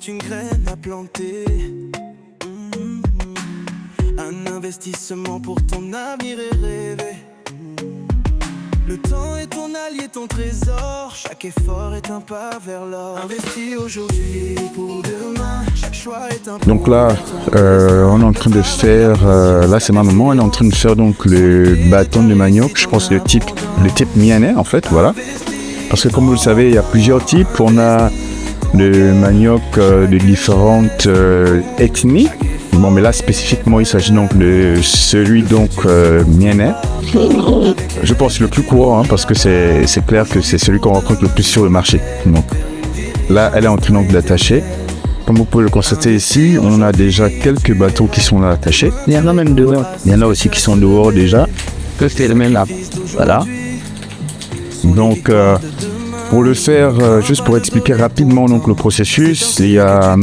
une graine à planter. Un investissement pour ton avenir et rêver. Le temps est ton allié, ton trésor. Chaque effort est un pas vers l'or. Investis aujourd'hui pour demain. Chaque choix est un pas. Donc là, on est en train de faire, là c'est ma maman, elle est en train de faire donc le bâton de manioc, je pense le type mianais en fait, voilà. Parce que comme vous le savez, il y a plusieurs types. On a le manioc de différentes ethnies. Bon, mais là spécifiquement, il s'agit donc de celui donc mianais. Je pense le plus courant, hein, parce que c'est clair que c'est celui qu'on rencontre le plus sur le marché. Donc là, elle est en train donc d'attacher. Comme vous pouvez le constater ici, on a déjà quelques bateaux qui sont là attachés. Il y en a même dehors. Il y en a aussi qui sont dehors déjà. Que c'est le même là. Voilà. Donc, pour le faire, juste pour expliquer rapidement donc, le processus, il y a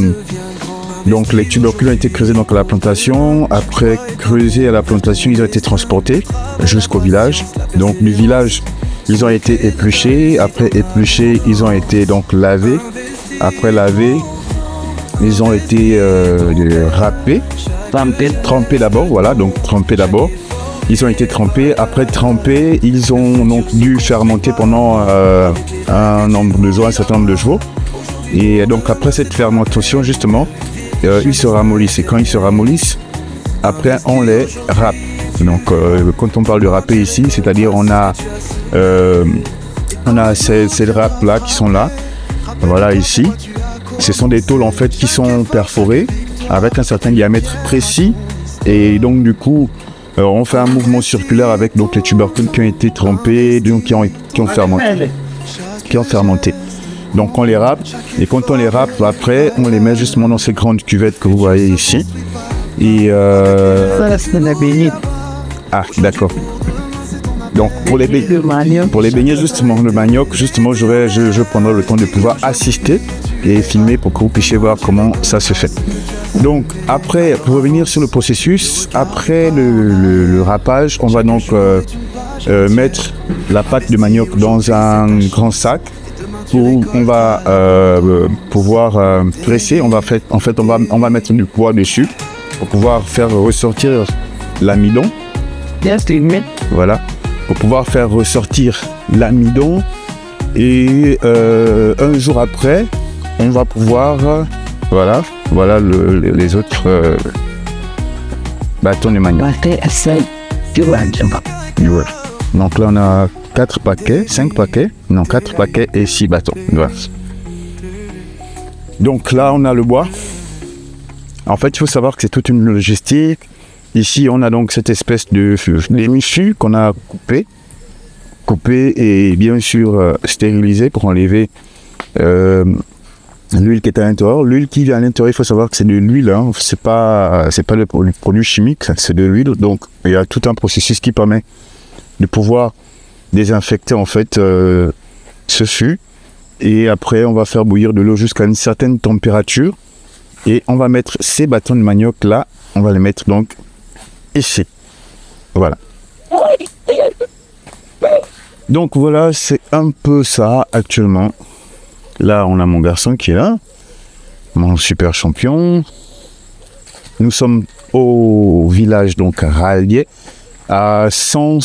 donc les tubercules ont été creusés donc, à la plantation. Après creusés à la plantation, ils ont été transportés jusqu'au village. Donc du village, ils ont été épluchés. Après épluchés, ils ont été donc lavés. Après lavés, ils ont été râpés, trempés d'abord. Voilà, donc trempés d'abord. Ils ont été trempés. Après trempés, ils ont donc dû fermenter pendant un nombre de jours, un certain nombre de jours. Et donc après cette fermentation, justement, ils se ramollissent. Et quand ils se ramollissent, après on les râpe. Donc quand on parle de râper ici, c'est-à-dire on a ces râpes là qui sont là. Voilà ici. Ce sont des tôles en fait qui sont perforées avec un certain diamètre précis. Et donc du coup, on fait un mouvement circulaire avec donc les tubercules qui ont été trempés, donc qui ont fermenté. Donc on les râpe, et quand on les râpe, après on les met justement dans ces grandes cuvettes que vous voyez ici. Et ah d'accord. Donc pour les beignets justement, le manioc, justement je prendrai le temps de pouvoir assister et filmer pour que vous puissiez voir comment ça se fait. Donc après, pour revenir sur le processus, après le râpage, on va donc mettre la pâte de manioc dans un grand sac où on va pouvoir presser. On va mettre du poids dessus pour pouvoir faire ressortir l'amidon. Voilà, pour pouvoir faire ressortir l'amidon. Et un jour après, on va pouvoir voilà les autres bâtons de manioc. Donc là on a 4 paquets et 6 bâtons. Voilà. Donc là on a le bois. En fait il faut savoir que c'est toute une logistique. Ici on a donc cette espèce de d'émissu qu'on a coupé et bien sûr stérilisé pour enlever l'huile qui est à l'intérieur. L'huile qui vient à l'intérieur, il faut savoir que c'est de l'huile, hein. C'est pas le produit chimique, c'est de l'huile. Donc il y a tout un processus qui permet de pouvoir désinfecter en fait ce fût. Et après on va faire bouillir de l'eau jusqu'à une certaine température. Et on va mettre ces bâtons de manioc là, on va les mettre donc ici. Voilà. Donc voilà, c'est un peu ça actuellement. Là, on a mon garçon qui est là, mon super champion. Nous sommes au village donc Rallier, à